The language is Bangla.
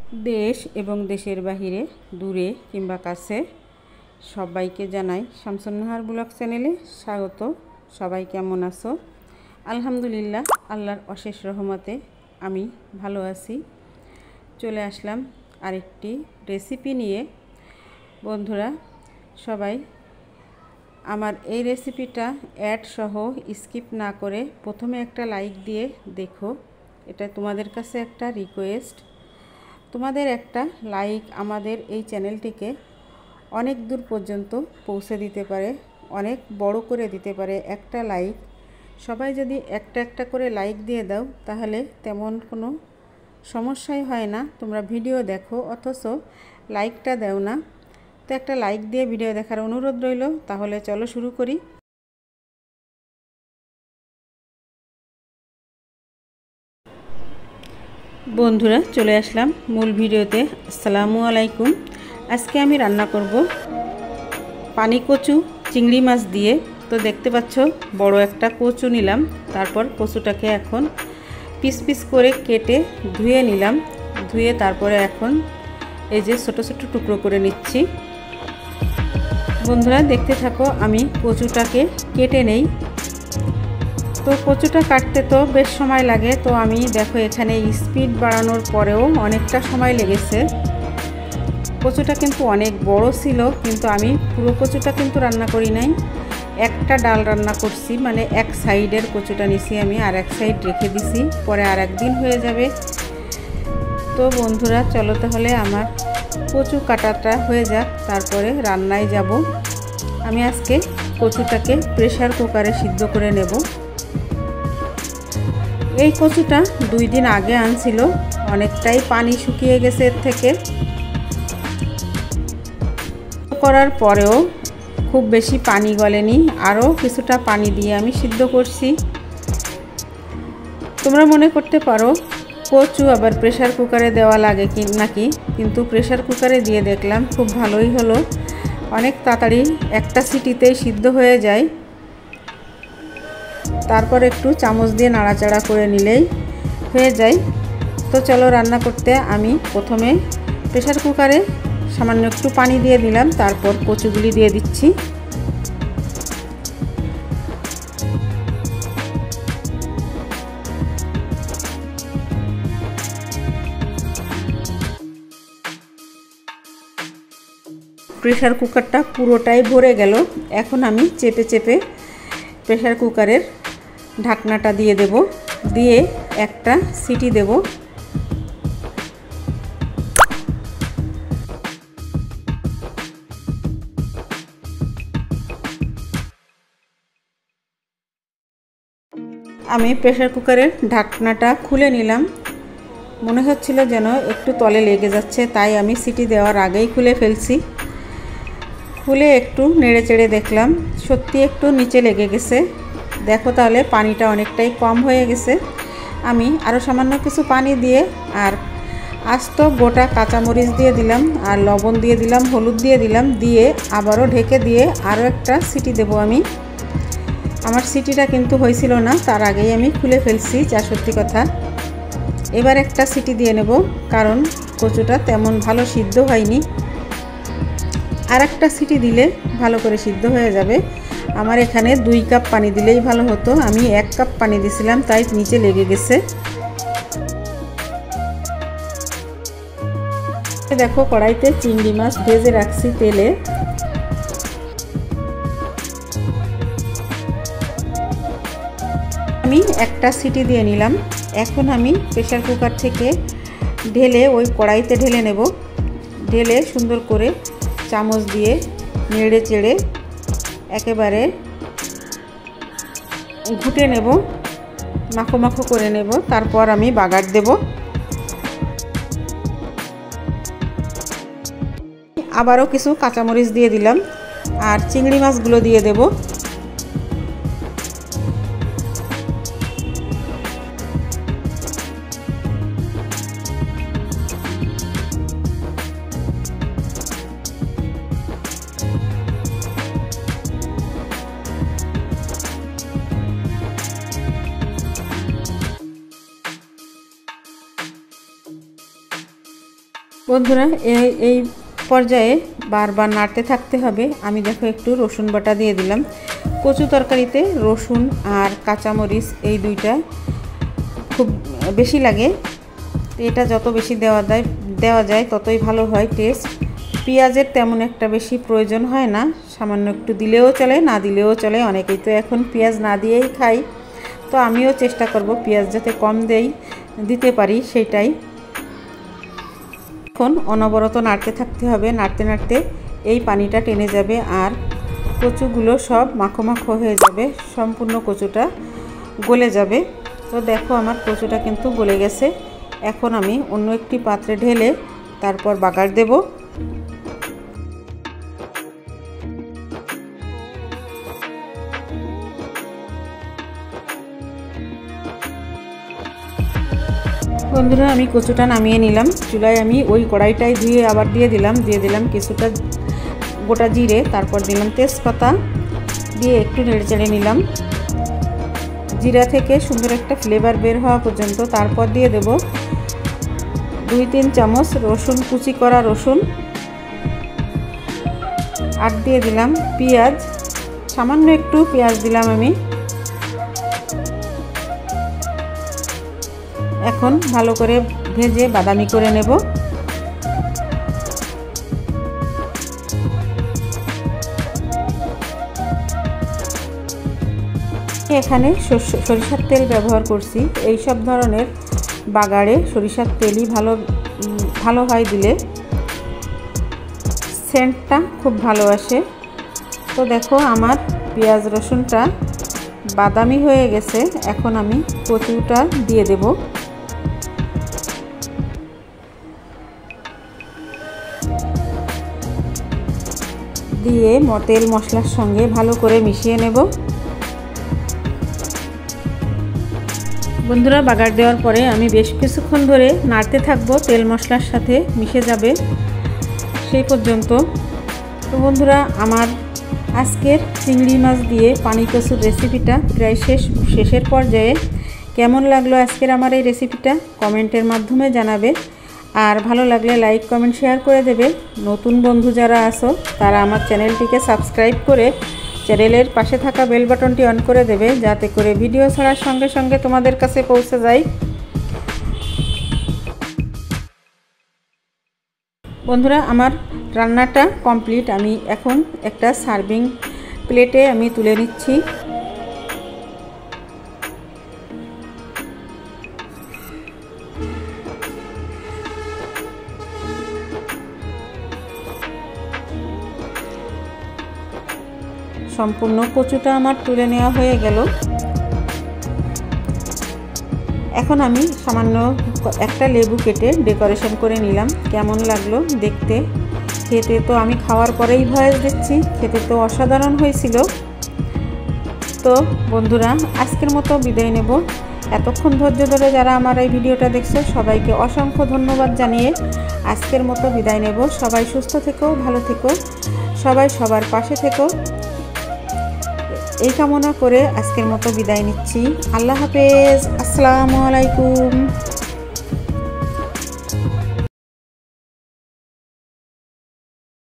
देश एवं देशेर बाहिरे दूरे किंबा काছে সবাইকে জানাই শামসুন্নাহার ব্লগ চ্যানেলে স্বাগত। সবাই কেমন আছো? আলহামদুলিল্লাহ, আল্লাহর অশেষ রহমতে আমি ভালো আছি। চলে আসলাম আরেকটি রেসিপি নিয়ে। বন্ধুরা সবাই আমার এই রেসিপিটা অ্যাড সহ স্কিপ না করে প্রথমে একটা লাইক দিয়ে দেখো। এটা তোমাদের কাছে একটা রিকোয়েস্ট। তোমাদের একটা লাইক আমাদের এই চ্যানেলটিকে অনেক দূর পর্যন্ত পৌঁছে দিতে পারে, অনেক বড় করে দিতে পারে। একটা লাইক, সবাই যদি একটা একটা করে লাইক দিয়ে দাও তাহলে তেমন কোনো সমস্যাই হয় না। তোমরা ভিডিও দেখো অথচ লাইকটা দাও না, তো একটা লাইক দিয়ে ভিডিও দেখার অনুরোধ রইল। তাহলে চলো শুরু করি। বন্ধুরা চলে আসলাম মূল ভিডিওতে। আসসালামু আলাইকুম। আজকে আমি রান্না করব পানি কচু চিংড়ি মাছ দিয়ে। তো দেখতে পাচ্ছ বড় একটা কচু নিলাম, তারপর কচুটাকে এখন পিস পিস করে কেটে ধুয়ে নিলাম। ধুয়ে তারপরে এখন এই যে ছোট ছোট টুকরো করে নিচ্ছি। বন্ধুরা দেখতে থাকো, আমি কচুটাকে কেটে নেই। তো কচুটা কাটতে তো বেশ সময় লাগে, তো আমি দেখো এখানে স্পিড বাড়ানোর পরেও অনেকটা সময় লেগেছে। কচুটা কিন্তু অনেক বড় ছিল, কিন্তু আমি পুরো কচুটা কিন্তু রান্না করি নাই, একটা ডাল রান্না করছি। মানে এক সাইডের কচুটা নিছি আমি, আর এক সাইড রেখে দিছি, পরে আর একদিন হয়ে যাবে। তো বন্ধুরা চলো তাহলে আমার কচু কাটাটা হয়ে যাক, তারপরে রান্নায় যাব। আমি আজকে কচুটাকে প্রেসার কুকারে সিদ্ধ করে নেব। এই কচুটা 2 দিন আগে আনছিল, অনেকটাই পানি শুকিয়ে গেছে এর থেকে। করার পরেও খুব বেশি পানি গলেনি, আরও কিছুটা পানি দিয়ে আমি সিদ্ধ করছি। তোমরা মনে করতে পারো কচু আবার প্রেসার কুকারে দেওয়া লাগে কি নাকি, কিন্তু প্রেসার কুকারে দিয়ে দেখলাম খুব ভালোই হলো। অনেক তাড়াতাড়ি একটা সিটিতেই সিদ্ধ হয়ে যায়। তারপর একটু চামচ দিয়ে নাড়াচাড়া করে নিলেই হয়ে যায়। তো চলো রান্না করতে। আমি প্রথমে প্রেসার কুকারে সামান্য একটু পানি দিয়ে দিলাম, তারপর কচুগুলি দিয়ে দিচ্ছি। প্রেসার কুকারটা পুরোটাই ভরে গেল। এখন আমি চেপে চেপে প্রেসার কুকারের ঢাকনাটা দিয়ে দেব, দিয়ে একটা সিটি দেব। আমি প্রেসার কুকারের ঢাকনাটা খুলে নিলাম। মনে হচ্ছিল যেন একটু তলে লেগে যাচ্ছে, তাই আমি সিটি দেওয়ার আগেই খুলে ফেলছি। খুলে একটু নেড়ে চেড়ে দেখলাম সত্যি একটু নিচে লেগে গেছে। দেখো তাহলে পানিটা অনেকটাই কম হয়ে গেছে। আমি আরও সামান্য কিছু পানি দিয়ে আর আস্ত গোটা কাঁচামরিচ দিয়ে দিলাম, আর লবণ দিয়ে দিলাম, হলুদ দিয়ে দিলাম, দিয়ে আবারও ঢেকে দিয়ে আরও একটা সিটি দেব আমি। আমার সিটিটা কিন্তু হয়েছিল না, তার আগেই আমি খুলে ফেলছি, যা সত্যি কথা। এবার একটা সিটি দিয়ে নেব, কারণ কচুটা তেমন ভালো সিদ্ধ হয়নি। আর একটা সিটি দিলে ভালো করে সিদ্ধ হয়ে যাবে। আমার এখানে 2 কাপ পানি দিলেই ভালো হতো, আমি 1 কাপ পানি দিয়েছিলাম, তাই নিচে লেগে গেছে। দেখো কড়াইতে চিংড়ি মাছ ভেজে রাখছি তেলে। আমি একটা সিটি দিয়ে নিলাম। এখন আমি প্রেসার কুকার থেকে ঢেলে ওই কড়াইতে ঢেলে নেব। ঢেলে সুন্দর করে চামচ দিয়ে নেড়ে চেড়ে একেবারে ঘুটে নেব, মাখো মাখো করে নেব। তারপর আমি বাগার দেব। আবারও কিছু কাঁচামরিচ দিয়ে দিলাম, আর চিংড়ি মাছগুলো দিয়ে দেব। বন্ধুরা এই পর্যায়ে বারবার নাড়তে থাকতে হবে। আমি দেখো একটু রসুন বাটা দিয়ে দিলাম। কচু তরকারিতে রসুন আর কাঁচামরিচ এই দুইটা খুব বেশি লাগে, এটা যত বেশি দেওয়া যায় ততই ভালো হয় টেস্ট। পেঁয়াজের তেমন একটা বেশি প্রয়োজন হয় না, সামান্য একটু দিলেও চলে, না দিলেও চলে। অনেকেই তো এখন পেঁয়াজ না দিয়েই খাই, তো আমিও চেষ্টা করব পেঁয়াজ যাতে কম দিতে পারি সেটাই। এখন অনবরত নাড়তে থাকতে হবে, নাড়তে নাড়তে এই পানিটা টেনে যাবে আর কচুগুলো সব মাখো মাখো হয়ে যাবে, সম্পূর্ণ কচুটা গলে যাবে। তো দেখো আমার কচুটা কিন্তু গলে গেছে। এখন আমি অন্য একটি পাত্রে ঢেলে তারপর বাগার দেব। বন্ধুরা আমি কচুটা নামিয়ে নিলাম। চুলায় আমি ওই কড়াইটাই ধুয়ে আবার দিয়ে দিলাম কিছুটা গোটা জিরে, তারপর দিলাম তেজপাতা, দিয়ে একটু নেড়েচেড়ে নিলাম জিরা থেকে সুন্দর একটা ফ্লেভার বের হওয়া পর্যন্ত। তারপর দিয়ে দেব 2-3 চামচ রসুন, কুচি করা রসুন, আর দিয়ে দিলাম পেঁয়াজ, সামান্য একটু পেঁয়াজ দিলাম আমি। এখন ভালো করে ভেজে বাদামি করে নেব। এখানে সরিষার তেল ব্যবহার করছি। এই সব ধরনের বাগারে সরিষার তেলই ভালো হয়, দিলে সেন্টটা খুব ভালো আসে। তো দেখো আমার পেঁয়াজ রসুনটা বাদামি হয়ে গেছে। এখন আমি কচুটা দিয়ে দেব। দিয়ে তেল মশলার সঙ্গে ভালো করে মিশিয়ে নেব। বন্ধুরা বাগার দেওয়ার পরে আমি বেশ কিছুক্ষণ ধরে নাড়তে থাকবো, তেল মশলার সাথে মিশে যাবে সেই পর্যন্ত। তো বন্ধুরা আমার আজকের চিংড়ি মাছ দিয়ে পানি কচুর রেসিপিটা প্রায় শেষের পর্যায়ে। কেমন লাগলো আজকের আমার এই রেসিপিটা কমেন্টের মাধ্যমে জানাবে, আর ভালো লাগলে লাইক কমেন্ট শেয়ার করে দেবে। নতুন বন্ধু যারা আছো তারা আমার চ্যানেলটিকে সাবস্ক্রাইব করে চ্যানেলের পাশে থাকা বেল বাটনটি অন করে দেবে, যাতে করে ভিডিও ছাড়ার সঙ্গে সঙ্গে তোমাদের কাছে পৌঁছে যায়। বন্ধুরা আমার রান্নাটা কমপ্লিট। আমি এখন একটা সার্ভিং প্লেটে আমি তুলে নিচ্ছি। সম্পূর্ণ কচুটা আমার তুলে নেওয়া হয়ে গেল। এখন আমি সামান্য একটা লেবু কেটে ডেকোরেশন করে নিলাম। কেমন লাগলো দেখতে? খেতে তো আমি খাওয়ার পরেই ভয়েস দিচ্ছি, খেতে তো অসাধারণ হয়েছিল। তো বন্ধুরা আজকের মতো বিদায় নেব। এতক্ষণ ধৈর্য ধরে যারা আমার এই ভিডিওটা দেখছো সবাইকে অসংখ্য ধন্যবাদ জানিয়ে আজকের মতো বিদায় নেব। সবাই সুস্থ থেকো, ভালো থেকো, সবাই সবার পাশে থেকো, এই কামনা করে আজকের মতো বিদায় নিচ্ছি। আল্লাহ হাফেজ, আসসালামু আলাইকুম।